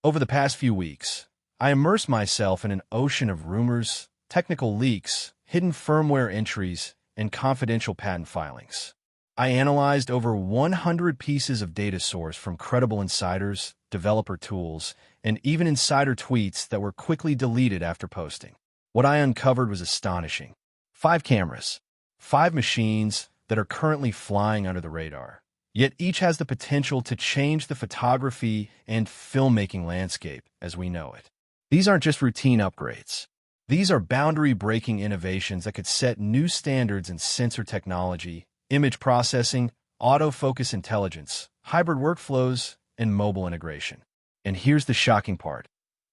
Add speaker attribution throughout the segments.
Speaker 1: Over the past few weeks, I immersed myself in an ocean of rumors, technical leaks, hidden firmware entries, and confidential patent filings. I analyzed over 100 pieces of data source from credible insiders, developer tools, and even insider tweets that were quickly deleted after posting. What I uncovered was astonishing. 5 cameras, 5 machines that are currently flying under the radar. Yet each has the potential to change the photography and filmmaking landscape as we know it. These aren't just routine upgrades. These are boundary-breaking innovations that could set new standards in sensor technology, image processing, autofocus intelligence, hybrid workflows, and mobile integration. And here's the shocking part.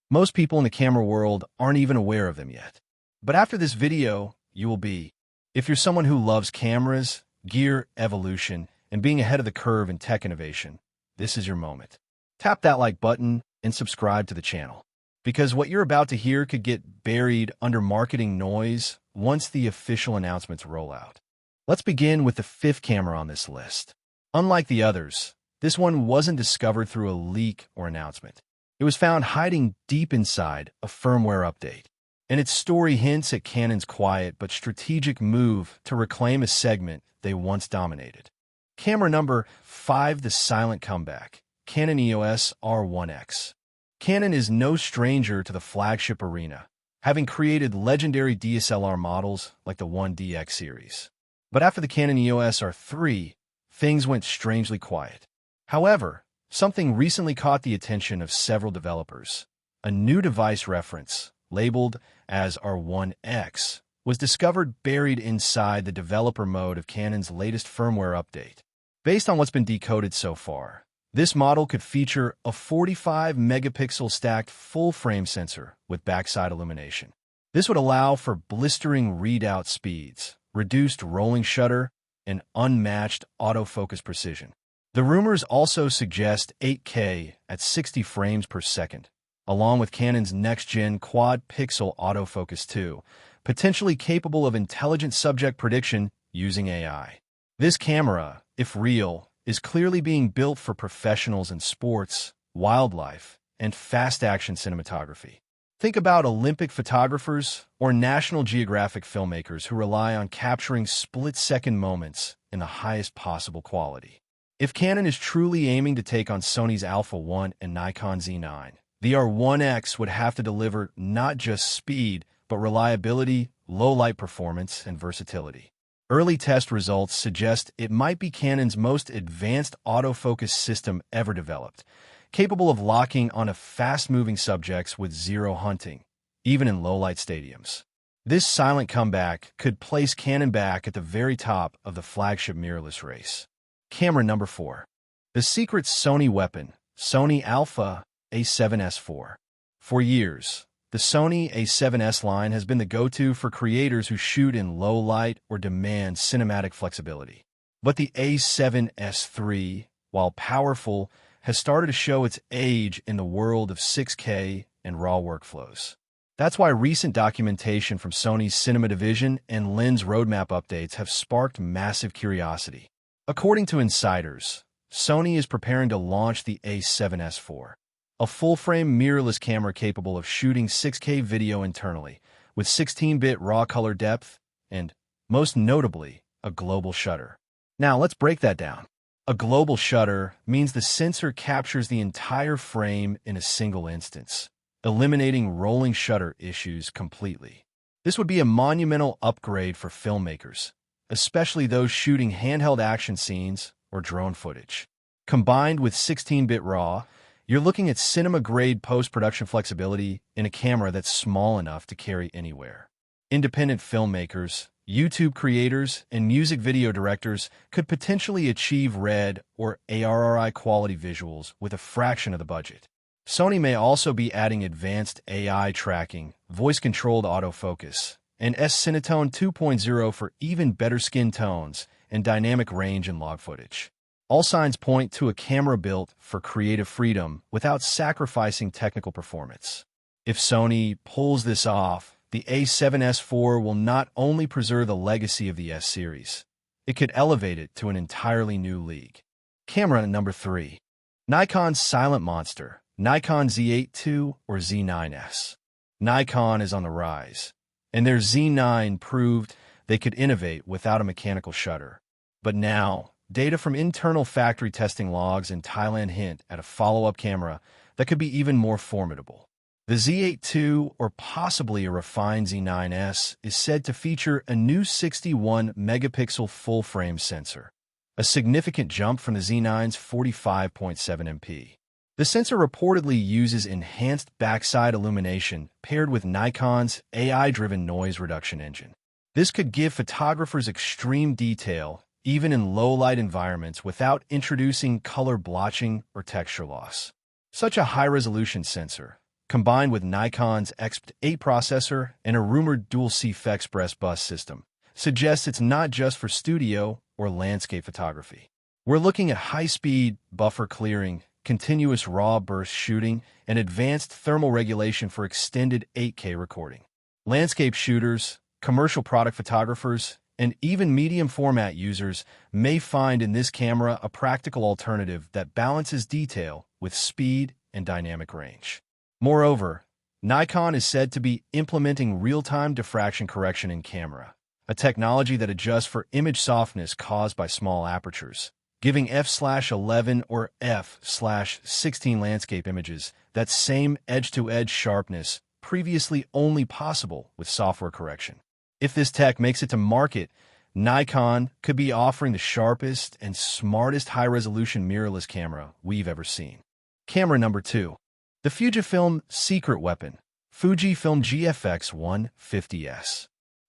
Speaker 1: Most people in the camera world aren't even aware of them yet. But after this video, you will be. If you're someone who loves cameras, gear, evolution, and being ahead of the curve in tech innovation, this is your moment. Tap that like button and subscribe to the channel. Because what you're about to hear could get buried under marketing noise once the official announcements roll out. Let's begin with the 5th camera on this list. Unlike the others, this one wasn't discovered through a leak or announcement. It was found hiding deep inside a firmware update. And its story hints at Canon's quiet but strategic move to reclaim a segment they once dominated. Camera number 5, the silent comeback, Canon EOS R1X. Canon is no stranger to the flagship arena, having created legendary DSLR models like the 1DX series. But after the Canon EOS R3, things went strangely quiet. However, something recently caught the attention of several developers. A new device reference, labeled as R1X, was discovered buried inside the developer mode of Canon's latest firmware update. Based on what's been decoded so far, this model could feature a 45-megapixel stacked full-frame sensor with backside illumination. This would allow for blistering readout speeds, reduced rolling shutter, and unmatched autofocus precision. The rumors also suggest 8K at 60 frames per second, along with Canon's next-gen quad-pixel autofocus 2, potentially capable of intelligent subject prediction using AI. This camera, if real, is clearly being built for professionals in sports, wildlife, and fast-action cinematography. Think about Olympic photographers or National Geographic filmmakers who rely on capturing split-second moments in the highest possible quality. If Canon is truly aiming to take on Sony's Alpha 1 and Nikon Z9, the R1X would have to deliver not just speed, but reliability, low-light performance, and versatility. Early test results suggest it might be Canon's most advanced autofocus system ever developed, capable of locking on fast-moving subjects with zero hunting, even in low-light stadiums. This silent comeback could place Canon back at the very top of the flagship mirrorless race. Camera number 4. The secret Sony weapon, Sony Alpha A7S4. For years, the Sony A7S line has been the go-to for creators who shoot in low light or demand cinematic flexibility. But the A7S3, while powerful, has started to show its age in the world of 6K and RAW workflows. That's why recent documentation from Sony's cinema division and lens roadmap updates have sparked massive curiosity. According to insiders, Sony is preparing to launch the A7S4. A full-frame mirrorless camera capable of shooting 6K video internally, with 16-bit raw color depth, and, most notably, a global shutter. Now, let's break that down. A global shutter means the sensor captures the entire frame in a single instance, eliminating rolling shutter issues completely. This would be a monumental upgrade for filmmakers, especially those shooting handheld action scenes or drone footage. Combined with 16-bit RAW, you're looking at cinema-grade post-production flexibility in a camera that's small enough to carry anywhere. Independent filmmakers, YouTube creators, and music video directors could potentially achieve RED or ARRI quality visuals with a fraction of the budget. Sony may also be adding advanced AI tracking, voice-controlled autofocus, and S-Cinetone 2.0 for even better skin tones and dynamic range in log footage. All signs point to a camera built for creative freedom without sacrificing technical performance. If Sony pulls this off, the A7S4 will not only preserve the legacy of the S series, it could elevate it to an entirely new league. Camera number 3. Nikon's silent monster, Nikon Z8 II or Z9S. Nikon is on the rise, and their Z9 proved they could innovate without a mechanical shutter. But now, data from internal factory testing logs in Thailand hint at a follow-up camera that could be even more formidable. The Z8 II, or possibly a refined Z9S, is said to feature a new 61-megapixel full-frame sensor, a significant jump from the Z9's 45.7 MP. The sensor reportedly uses enhanced backside illumination paired with Nikon's AI-driven noise reduction engine. This could give photographers extreme detail, even in low-light environments, without introducing color blotching or texture loss. Such a high-resolution sensor, combined with Nikon's XP8 processor and a rumored dual CF Express bus system, suggests it's not just for studio or landscape photography. We're looking at high-speed buffer clearing, continuous raw burst shooting, and advanced thermal regulation for extended 8K recording. Landscape shooters, commercial product photographers, and even medium-format users may find in this camera a practical alternative that balances detail with speed and dynamic range. Moreover, Nikon is said to be implementing real-time diffraction correction in camera, a technology that adjusts for image softness caused by small apertures, giving f/11 or f/16 landscape images that same edge-to-edge sharpness previously only possible with software correction. If this tech makes it to market, Nikon could be offering the sharpest and smartest high-resolution mirrorless camera we've ever seen. Camera number 2. The Fujifilm secret weapon, Fujifilm GFX 150S.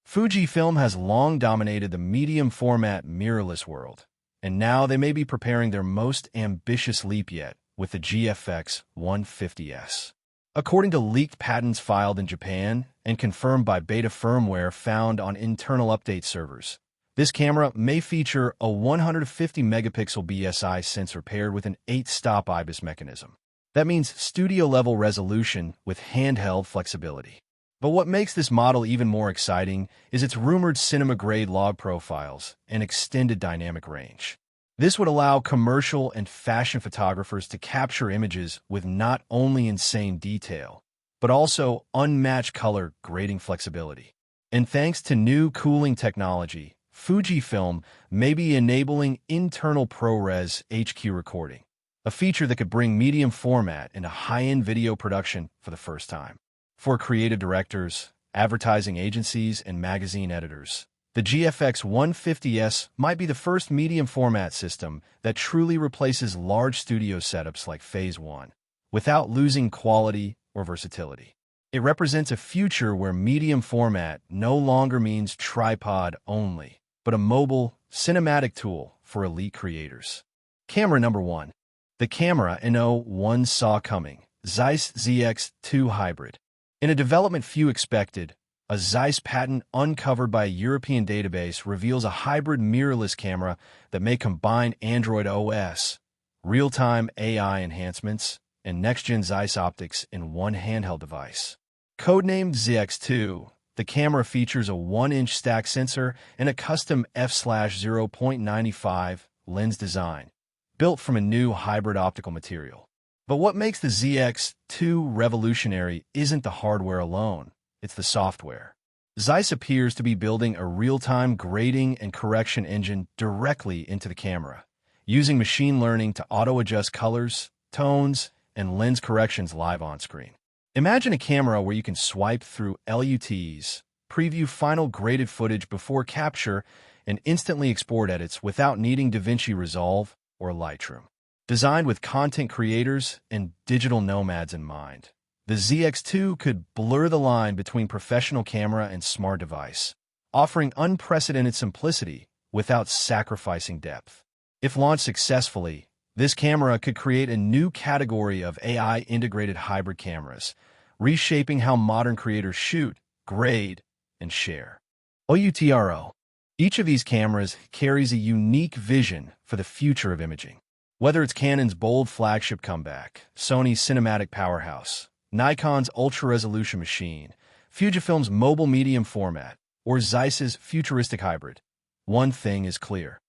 Speaker 1: Fujifilm has long dominated the medium-format mirrorless world, and now they may be preparing their most ambitious leap yet with the GFX 150S. According to leaked patents filed in Japan and confirmed by beta firmware found on internal update servers, this camera may feature a 150-megapixel BSI sensor paired with an 8-stop IBIS mechanism. That means studio-level resolution with handheld flexibility. But what makes this model even more exciting is its rumored cinema-grade log profiles and extended dynamic range. This would allow commercial and fashion photographers to capture images with not only insane detail, but also unmatched color grading flexibility. And thanks to new cooling technology, Fujifilm may be enabling internal ProRes HQ recording, a feature that could bring medium format into high-end video production for the first time. For creative directors, advertising agencies, and magazine editors, the GFX 150S might be the first medium format system that truly replaces large studio setups like Phase 1, without losing quality or versatility. It represents a future where medium format no longer means tripod only, but a mobile, cinematic tool for elite creators. Camera number 1. The camera no one saw coming, Zeiss ZX2 Hybrid. In a development few expected, a Zeiss patent uncovered by a European database reveals a hybrid mirrorless camera that may combine Android OS, real-time AI enhancements, and next-gen Zeiss optics in one handheld device. Codenamed ZX2, the camera features a 1-inch stack sensor and a custom f/0.95 lens design, built from a new hybrid optical material. But what makes the ZX2 revolutionary isn't the hardware alone, it's the software. Zeiss appears to be building a real-time grading and correction engine directly into the camera, using machine learning to auto-adjust colors, tones, and lens corrections live on screen. Imagine a camera where you can swipe through LUTs, preview final graded footage before capture, and instantly export edits without needing DaVinci Resolve or Lightroom. Designed with content creators and digital nomads in mind, the ZX2 could blur the line between professional camera and smart device, offering unprecedented simplicity without sacrificing depth. If launched successfully, this camera could create a new category of AI-integrated hybrid cameras, reshaping how modern creators shoot, grade, and share. OUTRO. Each of these cameras carries a unique vision for the future of imaging. Whether it's Canon's bold flagship comeback, Sony's cinematic powerhouse, Nikon's ultra-resolution machine, Fujifilm's mobile medium format, or Zeiss's futuristic hybrid, one thing is clear.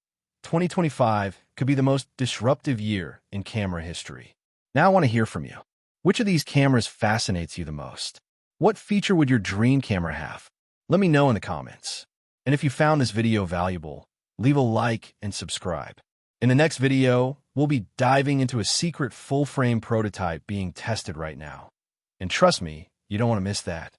Speaker 1: 2025 could be the most disruptive year in camera history. Now I want to hear from you. Which of these cameras fascinates you the most? What feature would your dream camera have? Let me know in the comments. And if you found this video valuable, leave a like and subscribe. In the next video, we'll be diving into a secret full-frame prototype being tested right now. And trust me, you don't want to miss that.